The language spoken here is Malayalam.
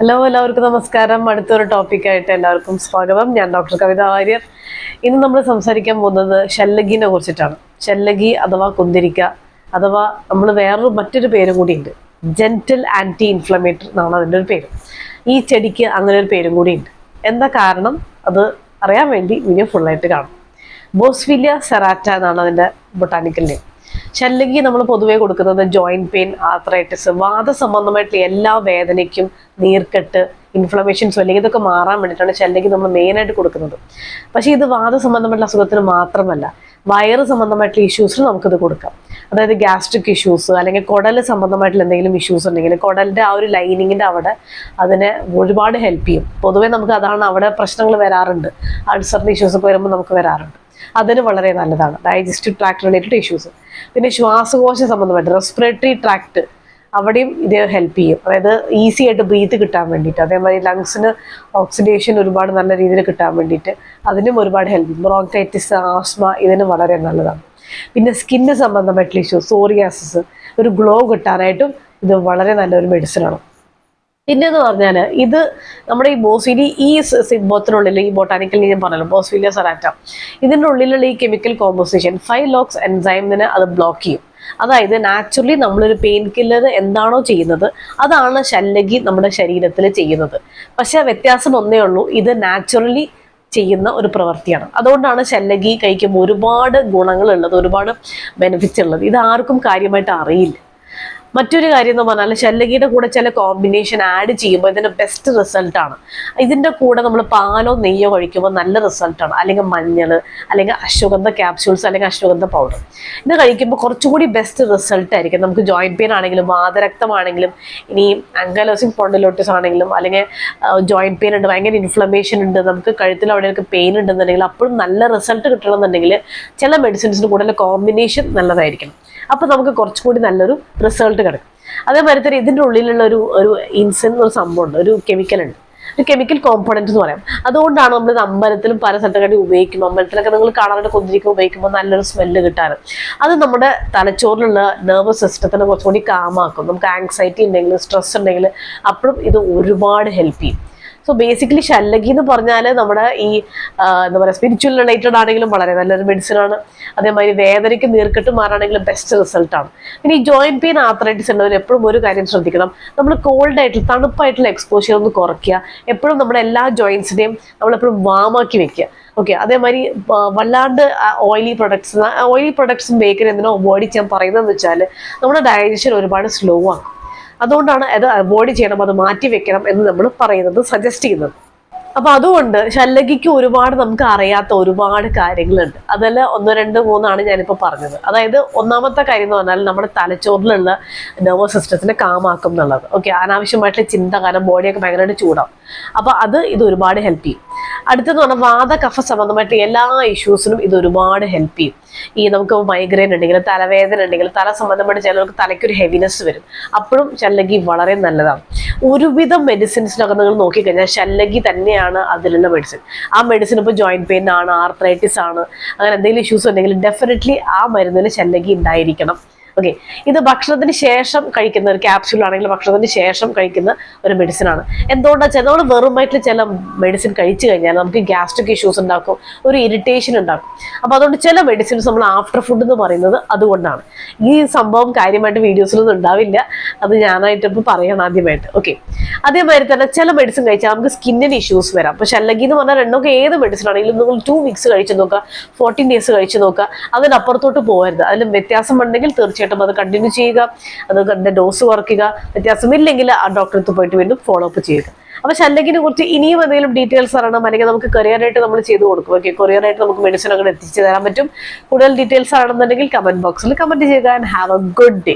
ഹലോ എല്ലാവർക്കും നമസ്കാരം. അടുത്തൊരു ടോപ്പിക്കായിട്ട് എല്ലാവർക്കും സ്വാഗതം. ഞാൻ ഡോക്ടർ കവിത വാര്യർ. ഇന്ന് നമ്മൾ സംസാരിക്കാൻ പോകുന്നത് ഷല്ലഗിനെ കുറിച്ചിട്ടാണ്. ഷല്ലഗി അഥവാ കുന്തിരിക്ക അഥവാ നമ്മൾ മറ്റൊരു പേരും കൂടിയുണ്ട്, ജെന്റിൽ ആന്റി ഇൻഫ്ലമേറ്ററി എന്നാണ് അതിൻ്റെ ഒരു പേര്. ഈ ചെടിക്ക് അങ്ങനെ ഒരു പേരും കൂടിയുണ്ട്. എന്താ കാരണം അത് അറിയാൻ വേണ്ടി വീഡിയോ ഫുള്ളായിട്ട് കാണും. ബോസ്ഫിലിയ സെറാറ്റ എന്നാണ് അതിൻ്റെ ബൊട്ടാനിക്കൽ നെയിം. ഷല്ലഗി നമ്മൾ പൊതുവെ കൊടുക്കുന്നത് ജോയിന്റ് പെയിൻ, ആർത്രൈറ്റിസ്, വാദസംബന്ധമായിട്ടുള്ള എല്ലാ വേദനയ്ക്കും, നീർക്കെട്ട്, ഇൻഫ്ലമേഷൻസും അല്ലെങ്കിൽ ഇതൊക്കെ മാറാൻ വേണ്ടിയിട്ടാണ് ഷല്ലഗി നമ്മൾ മെയിനായിട്ട് കൊടുക്കുന്നത്. പക്ഷേ ഇത് വാദസംബന്ധമായിട്ടുള്ള അസുഖത്തിന് മാത്രമല്ല, വയറ് സംബന്ധമായിട്ടുള്ള ഇഷ്യൂസിന് നമുക്കിത് കൊടുക്കാം. അതായത് ഗ്യാസ്ട്രിക് ഇഷ്യൂസ് അല്ലെങ്കിൽ കുടൽ സംബന്ധമായിട്ടുള്ള എന്തെങ്കിലും ഇഷ്യൂസ് ഉണ്ടെങ്കിൽ കുടലിൻ്റെ ആ ഒരു ലൈനിങ്ങിൻ്റെ അവിടെ അതിനെ ഒരുപാട് ഹെൽപ്പ് ചെയ്യും. പൊതുവേ നമുക്ക് അതാണ് അവിടെ പ്രശ്നങ്ങൾ വരാറുണ്ട്. അൾസറിൻ്റെ ഇഷ്യൂസ് ഒക്കെ വരുമ്പോൾ നമുക്ക് വരാറുണ്ട്. അതിന് വളരെ നല്ലതാണ്. ഡൈജസ്റ്റീവ് ട്രാക്ട് റിലേറ്റഡ് ഇഷ്യൂസ്, പിന്നെ ശ്വാസകോശ സംബന്ധമായിട്ട് റെസ്പിറേറ്ററി ട്രാക്ട്, അവിടെയും ഇത് ഹെൽപ്പ് ചെയ്യും. അതായത് ഈസി ആയിട്ട് ബ്രീത്ത് കിട്ടാൻ വേണ്ടിയിട്ട്, അതേമാതിരി ലങ്സിന് ഓക്സിഡേഷൻ ഒരുപാട് നല്ല രീതിയിൽ കിട്ടാൻ വേണ്ടിയിട്ട് അതിനും ഒരുപാട് ഹെൽപ്പ് ചെയ്യും. ബ്രോങ്കൈറ്റിസ്, ആസ്മ ഇതിന് വളരെ നല്ലതാണ്. പിന്നെ സ്കിന്ന് സംബന്ധമായിട്ടുള്ള ഇഷ്യൂസ്, സോറിയാസിസ്, ഒരു ഗ്ലോ കിട്ടാനായിട്ടും ഇത് വളരെ നല്ലൊരു മെഡിസിനാണ്. പിന്നെന്ന് പറഞ്ഞാൽ ഇത് നമ്മുടെ ഈ സിംബോത്തിനുള്ളിൽ ഈ ബൊട്ടാനിക്കൽ ഞാൻ പറഞ്ഞല്ലോ, ബോസ്ഫിലിയ സെറാറ്റ, ഇതിൻ്റെ ഉള്ളിലുള്ള ഈ കെമിക്കൽ കോമ്പോസിഷൻ 5-LOX എൻസൈമിനെ അത് ബ്ലോക്ക് ചെയ്യും. അതായത് നാച്ചുറലി നമ്മളൊരു പെയിൻ കില്ലർ എന്താണോ ചെയ്യുന്നത് അതാണ് ഷല്ലഗി നമ്മുടെ ശരീരത്തിൽ ചെയ്യുന്നത്. പക്ഷെ വ്യത്യാസം ഒന്നേ ഉള്ളൂ, ഇത് നാച്ചുറലി ചെയ്യുന്ന ഒരു പ്രവൃത്തിയാണ്. അതുകൊണ്ടാണ് ഷല്ലഗി കഴിക്കുമ്പോൾ ഒരുപാട് ഗുണങ്ങളുള്ളത്, ഒരുപാട് ബെനിഫിറ്റ്സ് ഉള്ളത്. ഇത് ആർക്കും കാര്യമായിട്ട് അറിയില്ല. മറ്റൊരു കാര്യം എന്ന് പറഞ്ഞാൽ ഷല്ലഗിയുടെ കൂടെ ചില കോമ്പിനേഷൻ ആഡ് ചെയ്യുമ്പോൾ ഇതിൻ്റെ ബെസ്റ്റ് റിസൾട്ടാണ്. ഇതിൻ്റെ കൂടെ നമ്മൾ പാലോ നെയ്യോ കഴിക്കുമ്പോൾ നല്ല റിസൾട്ടാണ്. അല്ലെങ്കിൽ മഞ്ഞൾ, അല്ലെങ്കിൽ അശ്വഗന്ധ ക്യാപ്സ്യൂൾസ്, അല്ലെങ്കിൽ അശ്വഗന്ധ പൗഡർ, ഇത് കഴിക്കുമ്പോൾ കുറച്ചുകൂടി ബെസ്റ്റ് റിസൾട്ട് ആയിരിക്കും. നമുക്ക് ജോയിൻറ്റ് പെയിൻ ആണെങ്കിലും വാതരക്തമാണെങ്കിലും ഇനി ആങ്കലോസിംഗ് സ്പോണ്ടിലോട്ടിസ് ആണെങ്കിലും അല്ലെങ്കിൽ ജോയിൻറ്റ് പെയിൻ ഉണ്ട്, ഭയങ്കര ഇൻഫ്ലമേഷൻ ഉണ്ട്, നമുക്ക് കഴുത്തിൽ അവിടെയൊക്കെ പെയിൻ ഉണ്ടെന്നുണ്ടെങ്കിൽ അപ്പോഴും നല്ല റിസൾട്ട് കിട്ടണമെന്നുണ്ടെങ്കിൽ ചില മെഡിസിൻസിന് കൂടെ കോമ്പിനേഷൻ നല്ലതായിരിക്കണം. അപ്പോൾ നമുക്ക് കുറച്ചുകൂടി നല്ലൊരു റിസൾട്ട് കിടക്കും. അതേമാതിരി തന്നെ ഇതിൻ്റെ ഉള്ളിലുള്ള ഒരു ഇൻസെൻ ഒരു സംഭവമുണ്ട്, ഒരു കെമിക്കൽ ഉണ്ട്, ഒരു കെമിക്കൽ കോമ്പോണൻറ്റ് എന്ന് പറയാം. അതുകൊണ്ടാണ് നമ്മൾ അമ്പലത്തിലും പല സ്ഥലത്തൊക്കെ ഉപയോഗിക്കുമ്പോൾ, അമ്പലത്തിലൊക്കെ നിങ്ങൾ കാണാനായിട്ട് കുന്തിരിക്ക ഉപയോഗിക്കുമ്പോൾ നല്ലൊരു സ്മെല്ല് കിട്ടാറ്. അത് നമ്മുടെ തലച്ചോറിലുള്ള നെർവസ് സിസ്റ്റത്തിനെ കുറച്ചുകൂടി കാമാക്കും. നമുക്ക് ആങ്സൈറ്റി ഉണ്ടെങ്കിൽ, സ്ട്രെസ് ഉണ്ടെങ്കിൽ അപ്പോഴും ഇത് ഒരുപാട് ഹെൽപ്പ് ചെയ്യും. സോ ബേസിക്കലി ഷല്ലഗി എന്ന് പറഞ്ഞാൽ നമ്മുടെ ഈ എന്താ പറയുക, സ്പിരിച്വൽ റിലേറ്റഡ് ആണെങ്കിലും വളരെ നല്ലൊരു മെഡിസിനാണ്. അതേമാതിരി വേദനയ്ക്ക് നീർക്കെട്ട് മാറാണെങ്കിലും ബെസ്റ്റ് റിസൾട്ടാണ്. പിന്നെ ഈ ജോയിന്റ് പെയിൻ, ആർത്രൈറ്റിസ് ഉള്ളവർ എപ്പോഴും ഒരു കാര്യം ശ്രദ്ധിക്കണം, നമ്മൾ കോൾഡ് ആയിട്ടുള്ള തണുപ്പായിട്ടുള്ള എക്സ്പോഷർ ഒന്ന് കുറയ്ക്കുക. എപ്പോഴും നമ്മുടെ എല്ലാ ജോയിൻസിനെയും നമ്മളെപ്പോഴും വാമാക്കി വെക്കുക. ഓക്കെ, അതേമാതിരി വല്ലാണ്ട് ഓയിലി പ്രൊഡക്ട്സും ബേക്കറി എന്തിനോ അവോയ്ഡ് ചെയ്യാൻ പറയുന്നതെന്ന് വെച്ചാൽ നമ്മുടെ ഡൈജഷൻ ഒരുപാട് സ്ലോ ആണ്. അതുകൊണ്ടാണ് അത് അവോയ്ഡ് ചെയ്യണം, അത് മാറ്റി വെക്കണം എന്ന് നമ്മൾ പറയുന്നത്, സജസ്റ്റ് ചെയ്യുന്നത്. അപ്പൊ അതുകൊണ്ട് ഷല്ലഗിക്ക് ഒരുപാട് നമുക്ക് അറിയാത്ത ഒരുപാട് കാര്യങ്ങളുണ്ട്. അതിൽ 1, 2, 3 ഞാനിപ്പോൾ പറഞ്ഞത്. അതായത് ഒന്നാമത്തെ കാര്യം എന്ന് പറഞ്ഞാൽ നമ്മുടെ തലച്ചോറിലുള്ള നെർവസ് സിസ്റ്റത്തിനെ കാമാക്കും എന്നുള്ളത്. ഓക്കെ, അനാവശ്യമായിട്ടുള്ള ചിന്ത കാരണം ബോഡിയൊക്കെ ഭയങ്കരമായിട്ട് ചൂടാവും. അപ്പൊ ഇത് ഒരുപാട് ഹെൽപ്പ് ചെയ്യും. അടുത്തെന്ന് പറഞ്ഞാൽ വാത കഫ സംബന്ധമായിട്ട് എല്ലാ ഇഷ്യൂസിനും ഇത് ഒരുപാട് ഹെൽപ്പ് ചെയ്യും. ഈ നമുക്ക് മൈഗ്രെയിൻ ഉണ്ടെങ്കിൽ, തലവേദന ഉണ്ടെങ്കിൽ, തല സംബന്ധമായിട്ട് ചിലർക്ക് തലയ്ക്കൊരു ഹെവിനെസ് വരും, അപ്പോഴും ഷല്ലഗി വളരെ നല്ലതാണ്. ഒരുവിധം മെഡിസിൻസിനൊക്കെ നിങ്ങൾ നോക്കിക്കഴിഞ്ഞാൽ ഷല്ലഗി തന്നെയാണ് അതിലുള്ള മെഡിസിൻ. ആ മെഡിസിൻ ഇപ്പോൾ ജോയിന്റ് പെയിൻ ആണ്, ആർത്രൈറ്റിസ് ആണ്, അങ്ങനെ എന്തെങ്കിലും ഇഷ്യൂസ് ഉണ്ടെങ്കിൽ ഡെഫിനറ്റ്ലി ആ മരുന്നിൽ ഷല്ലഗി ഉണ്ടായിരിക്കണം. ഓക്കെ, ഇത് ഭക്ഷണത്തിന് ശേഷം കഴിക്കുന്ന ഒരു ക്യാപ്സ്യൂൾ ആണെങ്കിൽ ഭക്ഷണത്തിന് ശേഷം കഴിക്കുന്ന ഒരു മെഡിസിനാണ്. എന്തുകൊണ്ടാണ് വെച്ചാൽ നമ്മൾ വെറുമായിട്ട് ചില മെഡിസിൻ കഴിച്ചു കഴിഞ്ഞാൽ നമുക്ക് ഗ്യാസ്ട്രിക് ഇഷ്യൂസ് ഉണ്ടാക്കും, ഒരു ഇറിറ്റേഷൻ ഉണ്ടാക്കും. അപ്പോൾ അതുകൊണ്ട് ചില മെഡിസിൻസ് നമ്മൾ ആഫ്റ്റർ ഫുഡ് എന്ന് പറയുന്നത് അതുകൊണ്ടാണ്. ഈ സംഭവം കാര്യമായിട്ട് വീഡിയോസിലൊന്നും ഉണ്ടാവില്ല, അത് ഞാനായിട്ട് ഇപ്പോൾ പറയണം ആദ്യമായിട്ട്. ഓക്കെ, അതേമാതിരി തന്നെ ചില മെഡിസിൻ കഴിച്ചാൽ നമുക്ക് സ്കിന്നിന് ഇഷ്യൂസ് വരാം. അപ്പോൾ ഷല്ലഗി എന്ന് പറഞ്ഞാൽ രണ്ടൊക്കെ ഏത് മെഡിസിൻ ആണെങ്കിലും നിങ്ങൾ 2 വീക്സ് കഴിച്ചു നോക്കുക, 14 ഡേയ്സ് കഴിച്ചു നോക്കുക, അതിനപ്പുറത്തോട്ട് പോകരുത്. അതിൽ വ്യത്യാസം ഉണ്ടെങ്കിൽ തീർച്ചയായിട്ടും അത് കണ്ടിന്യൂ ചെയ്യുക, അതിന്റെ ഡോസ് കുറയ്ക്കുക. വ്യത്യാസമില്ലെങ്കിൽ ആ ഡോക്ടറെ അടുത്ത് പോയിട്ട് വീണ്ടും ഫോളോ അപ്പ് ചെയ്യുക. അപ്പൊ ഷല്ലഗിനെ കുറിച്ച് ഇനിയും എന്തെങ്കിലും ഡീറ്റെയിൽസ് അറിയണം, അല്ലെങ്കിൽ നമുക്ക് കൊറിയറായിട്ട് നമ്മൾ ചെയ്ത് കൊടുക്കും. ഓക്കെ, കൊറിയറായിട്ട് നമുക്ക് മെഡിസിൻ ഒക്കെ എത്തിച്ചു തരാൻ പറ്റും. കൂടുതൽ ഡീറ്റെയിൽസ് ആണെന്നുണ്ടെങ്കിൽ കമന്റ് ബോക്സിൽ കമന്റ് ചെയ്യുക. And have A good day.